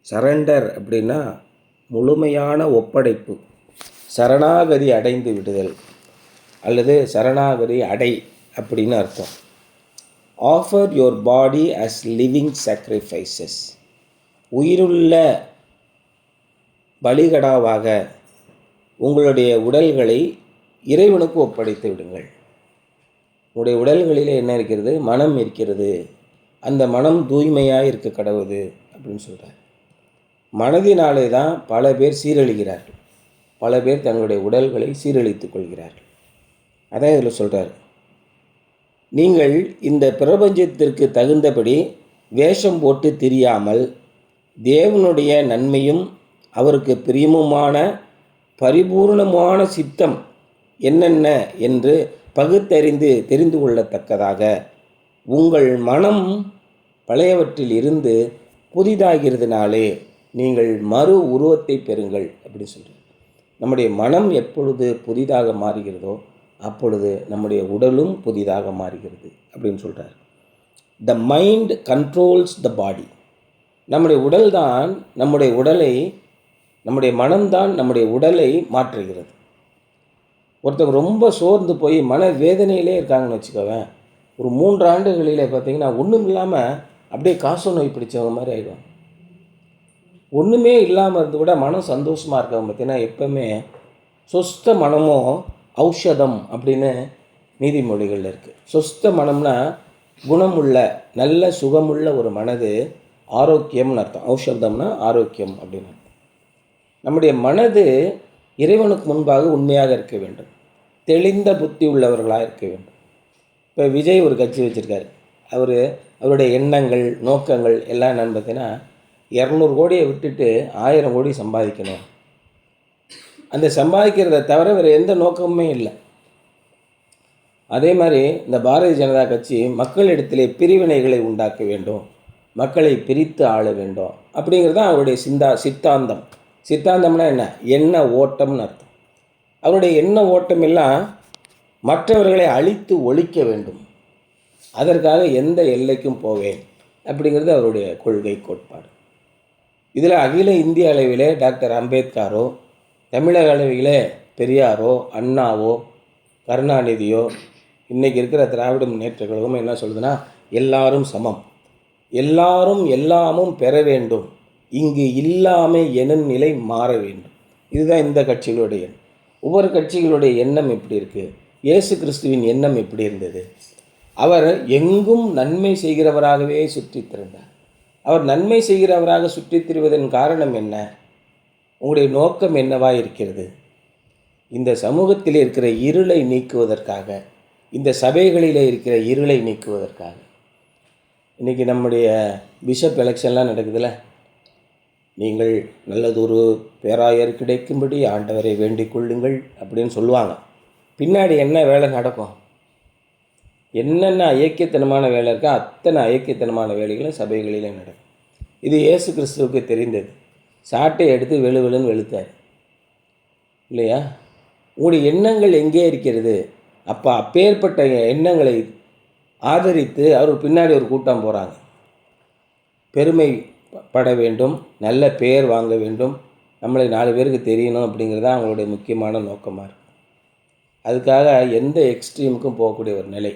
Surrender அப்படின்னா முழுமையான ஒப்படைப்பு, சரணாகதி அடைந்து விடுதல் அல்லது சரணாகதி அடை அப்படின்னு அர்த்தம். Offer your body as living sacrifices, உயிருள்ள பலிகடாவாக உங்களுடைய உடல்களை இறைவனுக்கு ஒப்படைத்து விடுங்கள். உங்களுடைய உடல்களில் என்ன இருக்கிறது? மனம் இருக்கிறது. அந்த மனம் தூய்மையாக இருக்க கடவுது அப்படின்னு சொல்கிறார். மனதினாலே தான் பல பேர் சீரழிகிறார்கள், பல பேர் தங்களுடைய உடல்களை சீரழித்துக் கொள்கிறார்கள். அதான் இதில் சொல்கிறார், நீங்கள் இந்த பிரபஞ்சத்திற்கு தகுந்தபடி வேஷம் போட்டு திரியாமல் தேவனுடைய நன்மையும் அவருக்கு பிரியமுமான பரிபூர்ணமான சித்தம் என்னென்ன என்று பகுத்தறிந்து தெரிந்து கொள்ளத்தக்கதாக உங்கள் மனம் பழையவற்றில் இருந்து புதிதாகிறதுனாலே நீங்கள் மறு உருவத்தை பெறுங்கள் அப்படின்னு சொல்கிறார். நம்முடைய மனம் எப்பொழுது புதிதாக மாறுகிறதோ அப்பொழுது நம்முடைய உடலும் புதிதாக மாறுகிறது அப்படின்னு சொல்கிறார். த மைண்ட் கண்ட்ரோல்ஸ் த பாடி. நம்முடைய உடல் தான் நம்முடைய உடலை, நம்முடைய மனம்தான் நம்முடைய உடலை மாற்றுகிறது. ஒருத்தவங்க ரொம்ப சோர்ந்து போய் மன வேதனையிலே இருக்காங்கன்னு வச்சுக்கோவேன், ஒரு 3 ஆண்டுகளில் பார்த்திங்கன்னா ஒன்றும் இல்லாமல் அப்படியே காச நோய் பிடிச்சவங்க மாதிரி ஆகிடுவாங்க. ஒன்றுமே இல்லாமல் இருந்து கூட மனம் சந்தோஷமாக இருக்கவங்க பார்த்திங்கன்னா எப்போவுமே சொஸ்த மனமோ ஔஷதம் அப்படின்னு நீதிமொழிகளில் இருக்குது. சொஸ்த மனம்னா குணமுள்ள நல்ல சுகமுள்ள ஒரு மனது ஆரோக்கியம்னு அர்த்தம். ஔஷதம்னா ஆரோக்கியம் அப்படின்னு அர்த்தம். நம்முடைய மனது இறைவனுக்கு முன்பாக உண்மையாக இருக்க வேண்டும், தெளிந்த புத்தி உள்ளவர்களாக இருக்க வேண்டும். இப்போ விஜய் ஒரு கட்சி வச்சுருக்காரு. அவருடைய எண்ணங்கள் நோக்கங்கள் எல்லாம் என்னென்னு பார்த்தீங்கன்னா 200 கோடியை விட்டுட்டு 1000 கோடி சம்பாதிக்கணும். அந்த சம்பாதிக்கிறத தவிர வேறு எந்த நோக்கமுமே இல்லை. அதே மாதிரி இந்த பாரதிய ஜனதா கட்சி மக்களிடத்திலே பிரிவினைகளை உண்டாக்க வேண்டும், மக்களை பிரித்து ஆள வேண்டும் அப்படிங்கிறது தான் அவருடைய சித்தாந்தம். சித்தாந்தம்னா என்ன? எண்ண ஓட்டம்னு அர்த்தம். அவருடைய எண்ண ஓட்டம் எல்லாம் மற்றவர்களை அழித்து ஒழிக்க வேண்டும், அதற்காக எந்த எல்லைக்கும் போவேன் அப்படிங்கிறது அவருடைய கொள்கை கோட்பாடு. இதில் அகில இந்திய அளவிலே டாக்டர் அம்பேத்கரோ, தமிழக அளவிலே பெரியாரோ, அண்ணாவோ, கருணாநிதியோ, இன்றைக்கி இருக்கிற திராவிட முன்னேற்ற கழகமும் என்ன சொல்லுதுன்னா, எல்லாரும் சமம், எல்லாரும் எல்லாமும் பெற வேண்டும், இங்கு இல்லாமல் எனும் நிலை மாற வேண்டும். இதுதான் இந்த கட்சிகளுடைய எண்ணம். ஒவ்வொரு கட்சிகளுடைய எண்ணம் எப்படி இருக்குது? இயேசு கிறிஸ்துவின் எண்ணம் எப்படி இருந்தது? அவர் எங்கும் நன்மை செய்கிறவராகவே சுற்றித் திரிந்தார். அவர் நன்மை செய்கிறவராக சுற்றித் திரிவதன் காரணம் என்ன? உங்களுடைய நோக்கம் என்னவாக இருக்கிறது? இந்த சமூகத்தில் இருக்கிற இருளை நீக்குவதற்காக, இந்த சபைகளில் இருக்கிற இருளை நீக்குவதற்காக. இன்றைக்கி நம்முடைய பிஷப் எலெக்ஷன்லாம் நடக்குதுல்ல, நீங்கள் நல்லதொரு பேராயர் கிடைக்கும்படி ஆண்டவரை வேண்டிக் கொள்ளுங்கள் அப்படின்னு சொல்லுவாங்க. பின்னாடி என்ன வேலை நடக்கும்? என்னென்ன ஐக்கியத்தனமான வேலை இருக்கோ அத்தனை ஐக்கியத்தனமான வேலைகளும் சபைகளிலே நடக்கும். இது இயேசு கிறிஸ்துவுக்கு தெரிந்தது. சாட்டை எடுத்து வெளுன்னு வெளுத்தார் இல்லையா? உங்களுடைய எண்ணங்கள் எங்கே இருக்கிறது? அப்போ அப்பேற்பட்ட எண்ணங்களை ஆதரித்து அவர் பின்னாடி ஒரு கூட்டம் போகிறாங்க. பெருமை பட வேண்டும், நல்ல பெயர் வாங்க வேண்டும், நம்மளை 4 பேருக்கு தெரியணும் அப்படிங்கிறது தான் அவங்களுடைய முக்கியமான நோக்கமாக இருக்குது. அதுக்காக எந்த எக்ஸ்ட்ரீமுக்கும் போகக்கூடிய ஒரு நிலை.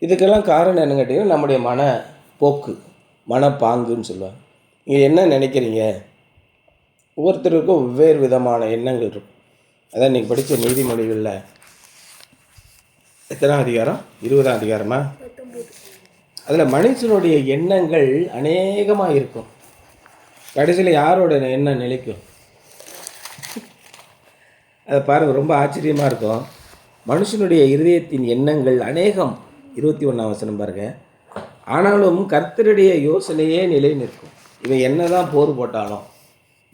இதுக்கெல்லாம் காரணம் என்னன்னு கேட்டிங்கன்னா நம்முடைய மனப்போக்கு, மனப்பாங்குன்னு சொல்லுவாங்க. நீங்கள் என்ன நினைக்கிறீங்க? ஒவ்வொருத்தருக்கும் வெவ்வேறு விதமான எண்ணங்கள் இருக்கும். அதான் இன்றைக்கி படித்த நீதிமொழிகளில் எத்தனாம் அதிகாரம்? 20ஆம் அதிகாரமா? அதில் மனுஷனுடைய எண்ணங்கள் அநேகமாக இருக்கும். கடைசியில் யாரோட எண்ணம் நிலைக்கும்? அதை பாருங்கள், ரொம்ப ஆச்சரியமாக இருக்கும். மனுஷனுடைய இருதயத்தின் எண்ணங்கள் அநேகம். 21ஆம் வசனம் பாருங்கள். ஆனாலும் கர்த்தருடைய யோசனையே நிலை நிற்கும். இவன் என்ன தான் போர் போட்டாலும்,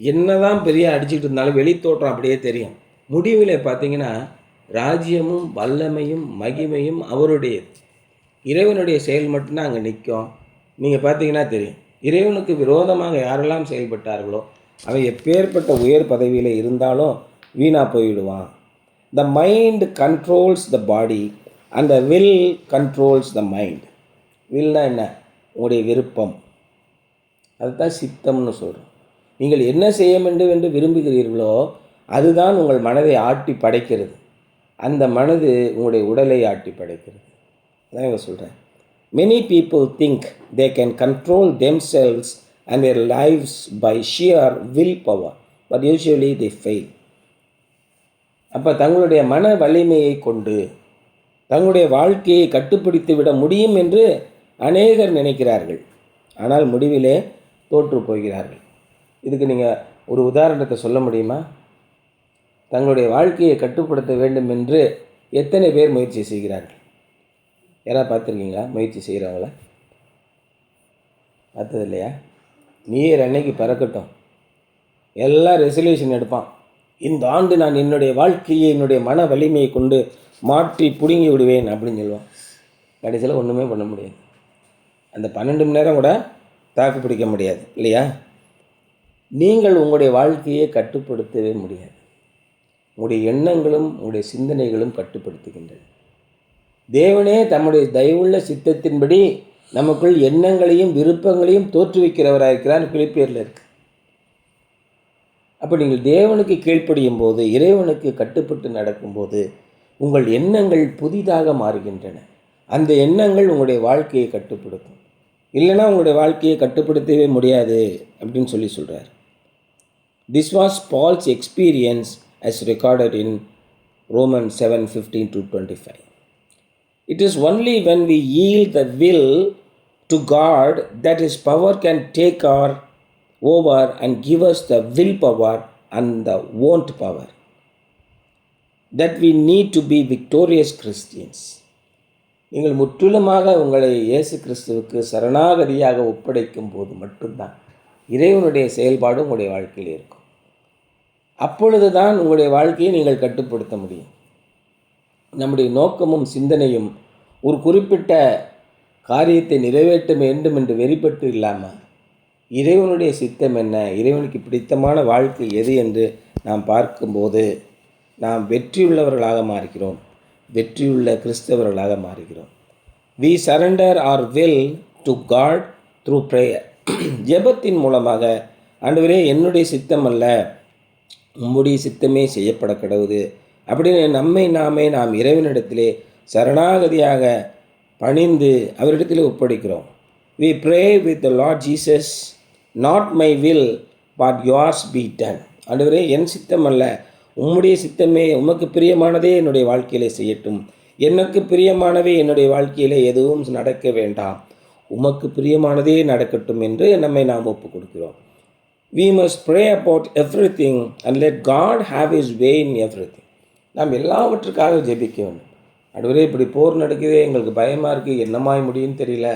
என்ன தான் பெரிய அடிச்சுக்கிட்டு இருந்தாலும் வெளித்தோற்றம் அப்படியே தெரியும். முடிவில் பார்த்தீங்கன்னா ராஜ்யமும் வல்லமையும் மகிமையும் அவருடையது. இறைவனுடைய செயல் மட்டும்தான் அங்கே நிற்கும். நீங்கள் பார்த்தீங்கன்னா தெரியும், இறைவனுக்கு விரோதமாக யாரெல்லாம் செயல்பட்டார்களோ அவன் எப்பேற்பட்ட உயர் பதவியில் இருந்தாலும் வீணாக போயிடுவான். The mind controls the body and the will controls the mind. வில்னா என்ன? உங்களுடைய விருப்பம், அதுதான் சித்தம்னு சொல்கிறோம். நீங்கள் என்ன செய்ய வேண்டும் என்று விரும்புகிறீர்களோ அதுதான் உங்கள் மனதை ஆட்டி படைக்கிறது. அந்த மனது உங்களுடைய உடலை ஆட்டி படைக்கிறது. அதான் இவங்க சொல்கிறேன். Many people think they can control themselves and their lives by sheer willpower, but usually they fail. அப்போ தங்களுடைய மன வலிமையை கொண்டு தங்களுடைய வாழ்க்கையை கட்டுப்படுத்தி விட முடியும் என்று அநேகர் நினைக்கிறார்கள். ஆனால் முடிவிலே தோற்று போகிறார்கள். இதுக்கு நீங்கள் ஒரு உதாரணத்தை சொல்ல முடியுமா? தங்களுடைய வாழ்க்கையை கட்டுப்படுத்த வேண்டும் என்று எத்தனை பேர் முயற்சி செய்கிறார்கள்? யாராவது பார்த்துருக்கீங்களா முயற்சி செய்கிறவங்கள? பார்த்தது இல்லையா? நியூ இயர் அன்னைக்கு பறக்கட்டும், எல்லாம் ரெசல்யூஷன் எடுப்பான். இந்த ஆண்டு நான் என்னுடைய வாழ்க்கையை என்னுடைய மன வலிமையை கொண்டு மாற்றி பிடுங்கி விடுவேன் அப்படின்னு சொல்லுவான். கடைசியில் ஒன்றுமே பண்ண முடியாது. அந்த 12 மணி நேரம் கூட தாக்கு பிடிக்க முடியாது இல்லையா? நீங்கள் உங்களுடைய வாழ்க்கையை கட்டுப்படுத்தவே முடியாது. உங்களுடைய எண்ணங்களும் உங்களுடைய சிந்தனைகளும் கட்டுப்படுத்துகின்றன. தேவனே தம்முடைய தயவுள்ள சித்தத்தின்படி நமக்குள் எண்ணங்களையும் விருப்பங்களையும் தோற்றுவிக்கிறவராக இருக்கிறார். பிலிப்பியரில் இருக்கு. அப்போ நீங்கள் தேவனுக்கு கீழ்ப்படியும் போது, இறைவனுக்கு கட்டுப்பட்டு நடக்கும்போது உங்கள் எண்ணங்கள் புதிதாக மாறுகின்றன. அந்த எண்ணங்கள் உங்களுடைய வாழ்க்கையை கட்டுப்படுத்தும். இல்லைன்னா உங்களுடைய வாழ்க்கையை கட்டுப்படுத்தவே முடியாது அப்படின்னு சொல்கிறார். This was Paul's experience as recorded in Romans 7:15-25. It is only when we yield the will to God that His power can take over and give us the will power and the want power, that we need to be victorious Christians. நீங்கள் முற்றிலுமாக உங்களை இயேசு கிறிஸ்துவுக்கு சரணாகதியாக ஒப்படைக்கும் போது மட்டும்தான் இறைவனுடைய செயல்பாடு உங்களுடைய வாழ்க்கையில் இருக்கும். அப்பொழுது தான் உங்களுடைய வாழ்க்கையை நீங்கள் கட்டுப்படுத்த முடியும். நம்முடைய நோக்கமும் சிந்தனையும் ஒரு குறிப்பிட்ட காரியத்தை நிறைவேற்ற வேண்டும் என்று வெறிப்பட்டு இல்லாமல் இறைவனுடைய சித்தம் என்ன, இறைவனுக்கு பிடித்தமான வாழ்க்கை எது என்று நாம் பார்க்கும்போது நாம் வெற்றியுள்ளவர்களாக மாறுகிறோம், வெற்றியுள்ள கிறிஸ்தவர்களாக மாறுகிறோம். We surrender our will to God through prayer. ஜெபத்தின் மூலமாக, ஆண்டவரே என்னுடைய சித்தம் அல்ல உம்முடைய சித்தமே செய்யப்பட கடவுது அப்படின்னு நாம் இறைவனிடத்திலே சரணாகதியாக பணிந்து அவரிடத்திலே ஒப்படைக்கிறோம். We pray with the Lord Jesus, not my will but yours be done. ஆண்டவரே என் சித்தம் அல்ல உம்முடைய சித்தமே, உமக்கு பிரியமானதே என்னுடைய வாழ்க்கையிலே செய்யட்டும், எனக்கு பிரியமானவே என்னுடைய வாழ்க்கையிலே எதுவும் நடக்க வேண்டாம், உமக்கு பிரியமானதே நடக்கட்டும் என்று நாம் ஒப்புக் கொடுக்கிறோம். We must pray about everything and let God have His way in everything. நாம் எல்லாவற்றுக்காக ஜெபிக்க வேண்டும். ஆண்டவரே இப்படி போர் நடக்குது, எங்களுக்கு பயமாக இருக்குது, என்னமாய் முடியும்னு தெரியல,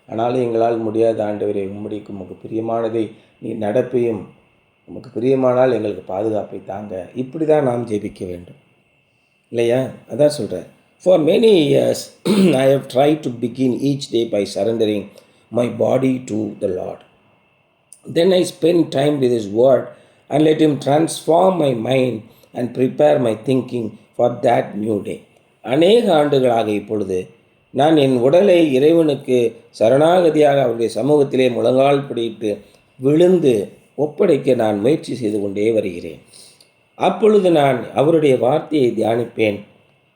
ஆனாலும் எங்களால் முடியாத ஆண்டவரே உம்முடைக்கு உமக்கு பிரியமானதை நீ நடப்பையும், உமக்கு பிரியமானால் எங்களுக்கு பாதுகாப்பை தாங்க. இப்படி தான் நாம் ஜெபிக்க வேண்டும் இல்லையா? அதான் சொல்கிறேன். For many years I have tried to begin each day by surrendering my body to the Lord. Then I spend time with His Word and let Him transform my mind and prepare my thinking for that new day. அநேக ஆண்டுகளாக இப்பொழுது நான் என் உடலை இறைவனுக்கு சரணாகதியாக அவருடைய சமூகத்திலே முழங்கால் பிடித்து விழுந்து ஒப்படைக்க நான் முயற்சி செய்து கொண்டே வருகிறேன். அப்பொழுது நான் அவருடைய வார்த்தையை தியானிப்பேன்.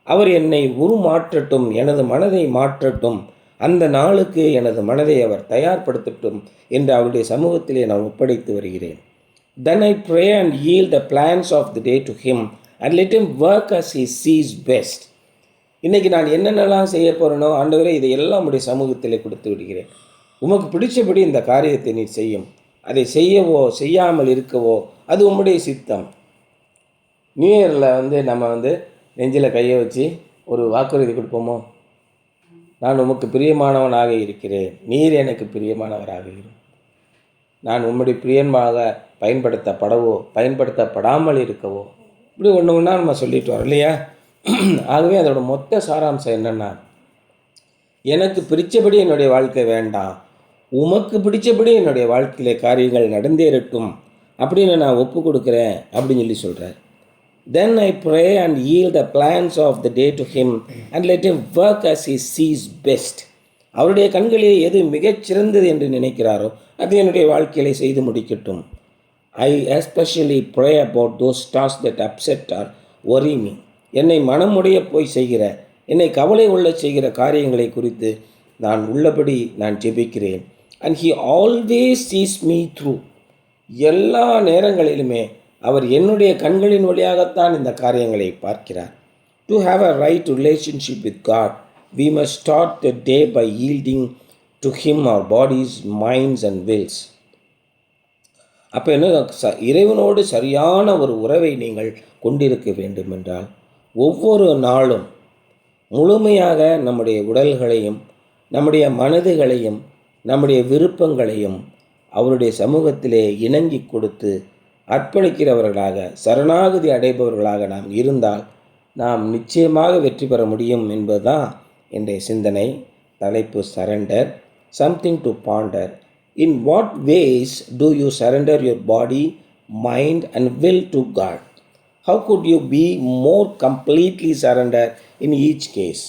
அவர் என்னை உருமாற்றட்டும், எனது மனதை மாற்றட்டும், அந்த நாளுக்கு எனது மனதை அவர் தயார்படுத்தட்டும் என்று அவருடைய சமூகத்திலே நான் ஒப்படைத்து வருகிறேன். Then I pray and yield the plans of the day to Him and let Him work as He sees best. இன்றைக்கி நான் என்னென்னலாம் செய்ய போகிறேனோ ஆண்டவரே இதையெல்லாம் உடைய சமூகத்திலே கொடுத்து விடுகிறேன். உமக்கு பிடிச்சபடி இந்த காரியத்தை நீ செய்யும். அதை செய்யவோ செய்யாமல் இருக்கவோ அது உம்முடைய சித்தம். நியூ இயரில் நம்ம நெஞ்சில் கையை வச்சு ஒரு வாக்குறுதி கொடுப்போமோ, நான் உமக்கு பிரியமானவனாக இருக்கிறேன், நீர் எனக்கு பிரியமானவராக இரு, நான் உம்முடைய பிரியமாக பயன்படுத்தப்படவோ பயன்படுத்தப்படாமல் இருக்கவோ, இப்படி ஒன்று ஒன்றா நம்ம சொல்லிட்டு வரோம் இல்லையா? ஆகவே அதோட மொத்த சாராம்சம் என்னென்னா, எனக்கு பிடிச்சபடி என்னுடைய வாழ்க்கை வேண்டாம், உமக்கு பிடிச்சபடி என்னுடைய வாழ்க்கையில காரியங்கள் நடந்தேறட்டும் அப்படின்னு நான் ஒப்பு கொடுக்குறேன் அப்படின்னு சொல்கிறார். Then I pray and yield the plans of the day to Him and let Him work as He sees best. அவருடைய கண்களில் எது மிகச்சிறந்தது என்று நினைக்கிறாரோ அது என்னுடைய வாழ்க்கையிலே செய்து முடிக்கட்டும். I especially pray about those task that upset or worry me. என்னை மனமுடைய போய் செய்கிற, என்னை கவலை உள்ள செய்கிற காரியங்களை குறித்து நான் உள்ளபடி நான் ஜெபிக்கிறேன். And he always sees me through. எல்லா நேரங்களிலுமே அவர் என்னுடைய கண்களின் வழியாகத்தான் இந்த காரியங்களை பார்க்கிறார். To have a right relationship with God, we must start the day by yielding to him our bodies, minds and wills. அப்போ என்ன, இறைவனோடு சரியான ஒரு உறவை நீங்கள் கொண்டிருக்க வேண்டுமென்றால் ஒவ்வொரு நாளும் முழுமையாக நம்முடைய உடல்களையும் நம்முடைய மனதுகளையும் நம்முடைய விருப்பங்களையும் அவருடைய சமூகத்திலே இணங்கி கொடுத்து அர்ப்பணிக்கிறவர்களாக சரணாகதி அடைபவர்களாக நாம் இருந்தால் நாம் நிச்சயமாக வெற்றி பெற முடியும் என்பதுதான் என்னுடைய சிந்தனை. தலைப்பு surrender, something to ponder. In what ways do you surrender your body, mind and will to God? How could you be more completely surrender in each case?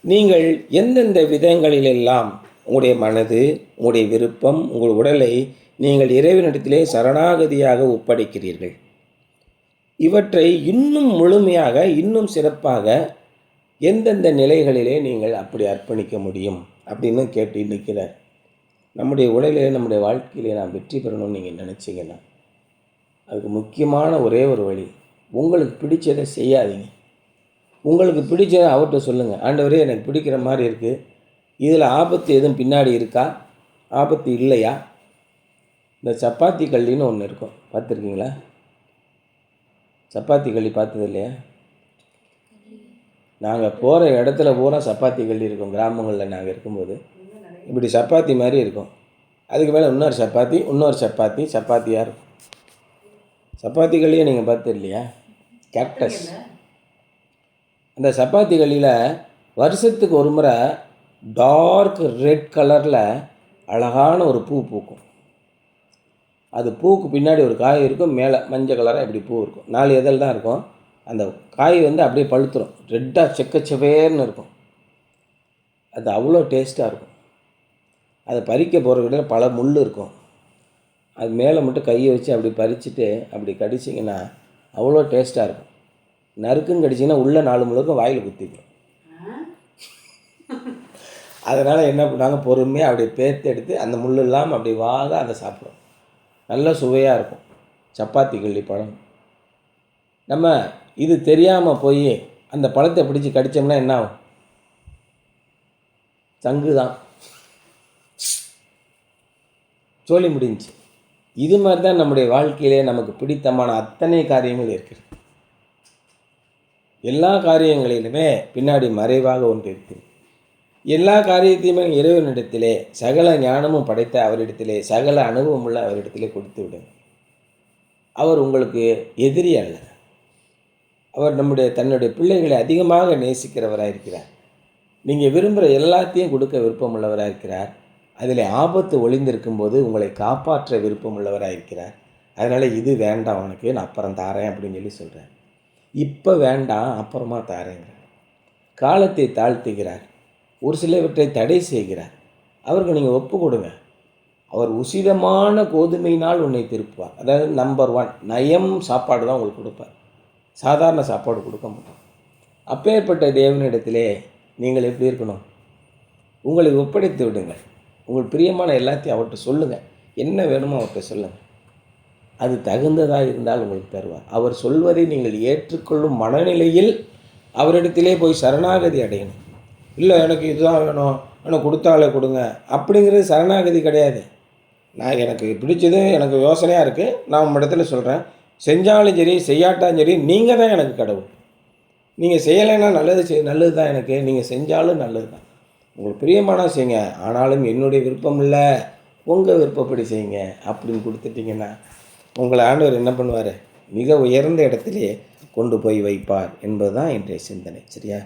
நீங்கள் எந்தெந்த விதங்களிலெல்லாம் உங்களுடைய மனது, உங்களுடைய விருப்பம், உங்கள் உடலை நீங்கள் இறைவனிடத்திலே சரணாகதியாக ஒப்படைக்கிறீர்கள்? இவற்றை இன்னும் முழுமையாக, இன்னும் சிறப்பாக எந்தெந்த நிலைகளிலே நீங்கள் அப்படி அர்ப்பணிக்க முடியும் அப்படின்னு கேட்டு நிற்கிறார். நம்முடைய உடலிலே, நம்முடைய வாழ்க்கையிலே நாம் வெற்றி பெறணும்னு நீங்கள் நினச்சிங்கன்னா அதுக்கு முக்கியமான ஒரே ஒரு வழி, உங்களுக்கு பிடிச்சதை செய்யாதீங்க. உங்களுக்கு பிடிச்சதை அவர்கிட்ட சொல்லுங்கள். ஆண்டவரே, எனக்கு பிடிக்கிற மாதிரி இருக்குது, இதில் ஆபத்து எதுவும் பின்னாடி இருக்கா, ஆபத்து இல்லையா? இந்த சப்பாத்தி கல்லின்னு ஒன்று இருக்கும், பார்த்துருக்கீங்களா? சப்பாத்தி கல்லி பார்த்தது இல்லையா? நாங்கள் போகிற இடத்துல பூரா சப்பாத்தி கல்லி இருக்கும். கிராமங்களில் நாங்கள் இருக்கும்போது இப்படி சப்பாத்தி மாதிரி இருக்கும். அதுக்கு மேலே இன்னொரு சப்பாத்தி, இன்னொரு சப்பாத்தி, சப்பாத்தியாக இருக்கும். சப்பாத்தி கல்லியை நீங்கள் பார்த்து இல்லையா? கேக்டஸ். அந்த சப்பாத்தி கல்லியில் வருஷத்துக்கு ஒரு முறை டார்க் ரெட் கலரில் அழகான ஒரு பூ பூக்கும். அது பூவுக்கு பின்னாடி ஒரு காய் இருக்கும், மேலே மஞ்சள் கலராக இப்படி பூ இருக்கும். 4 இதழ் தான் இருக்கும். அந்த காய் அப்படியே பழுத்துரும், ரெட்டாக செக்கச்சவேர்னு இருக்கும். அது அவ்வளோ டேஸ்ட்டாக இருக்கும். அதை பறிக்க போகிறக்கிட்ட பல முள் இருக்கும். அது மேலே மட்டும் கையை வச்சு அப்படி பறிச்சுட்டு அப்படி கடிச்சிங்கன்னா அவ்வளோ டேஸ்ட்டாக இருக்கும். நறுக்குன்னு கடிச்சிங்கன்னா உள்ளே 4 முழுக்கும் வாயில் குத்திக்கும். அதனால் என்ன பண்ணாங்க, பொறுமையாக அப்படியே பேர்த்து எடுத்து அந்த முள் இல்லாமல் அப்படி வாக அதை சாப்பிடும். நல்ல சுவையாக இருக்கும் சப்பாத்தி கல்லி பழம். நம்ம இது தெரியாமல் போய் அந்த பழத்தை பிடிச்சி கடித்தோம்னா என்ன ஆகும்? சங்கு தான், சோழி முடிஞ்சு. இது மாதிரி தான் நம்முடைய வாழ்க்கையிலே நமக்கு பிடித்தமான அத்தனை காரியங்கள் இருக்குது. எல்லா காரியங்களிலுமே பின்னாடி மறைவாக ஒன்று இருக்குது. எல்லா காரியத்தையுமே இறைவனிடத்திலே, சகல ஞானமும் படைத்த அவரிடத்திலே, சகல அனுபவம் உள்ள அவரிடத்திலே கொடுத்து விடுங்க. அவர் உங்களுக்கு எதிரி அல்ல. அவர் தன்னுடைய பிள்ளைகளை அதிகமாக நேசிக்கிறவராக இருக்கிறார். நீங்கள் விரும்புகிற எல்லாத்தையும் கொடுக்க விருப்பம் உள்ளவராக இருக்கிறார். அதில் ஆபத்து ஒளிந்திருக்கும் போது உங்களை காப்பாற்ற விருப்பம் உள்ளவராக இருக்கிறார். அதனால் இது வேண்டாம் உனக்கு, நான் அப்புறம் தாரேன் அப்படின்னு சொல்லி சொல்கிறேன். இப்போ வேண்டாம், அப்புறமா தாரேங்கிறார். காலத்தை தாழ்த்துகிறார். ஒரு சிலவற்றை தடை செய்கிறார். அவருக்கு நீங்கள் ஒப்பு கொடுங்க. அவர் உசிதமான கோதுமையினால் உன்னை திருப்புவார். அதாவது நம்பர் 1 நயம் சாப்பாடு தான் உங்களுக்கு கொடுப்பார். சாதாரண சாப்பாடு கொடுக்க மாட்டோம். அப்பேற்பட்ட தேவனிடத்திலே நீங்கள் எப்படி இருக்கணும்? உங்களை ஒப்படைத்து விடுங்கள். உங்கள் பிரியமான எல்லாத்தையும் அவர்கிட்ட சொல்லுங்கள். என்ன வேணுமோ அவர்கிட்ட சொல்லுங்கள். அது தகுந்ததாக இருந்தால் உங்களுக்கு தருவார். அவர் சொல்வதை நீங்கள் ஏற்றுக்கொள்ளும் மனநிலையில் அவரிடத்திலே போய் சரணாகதி அடையணும். இல்லை எனக்கு இதுதான் வேணும், எனக்கு கொடுத்தாலே கொடுங்க அப்படிங்கிறது சரணாகதி கிடையாது. எனக்கு பிடிச்சது, எனக்கு யோசனையாக இருக்குது, நான் உங்கள் இடத்துல சொல்கிறேன், செஞ்சாலும் சரி செய்யாட்டாலும் சரி நீங்கள் தான் எனக்கு கடவுள். நீங்கள் செய்யலைன்னா நல்லது தான் எனக்கு, நீங்கள் செஞ்சாலும் நல்லது தான். உங்களுக்கு பிரியமானால் செய்யுங்க, ஆனாலும் என்னுடைய விருப்பம் இல்லை, உங்கள் விருப்பப்படி செய்யுங்க அப்படின்னு கொடுத்துட்டிங்கன்னா உங்களை ஆண்டவர் என்ன பண்ணுவார்? மிக உயர்ந்த இடத்திலே கொண்டு போய் வைப்பார் என்பது தான் இன்றைய சிந்தனை. சரியா?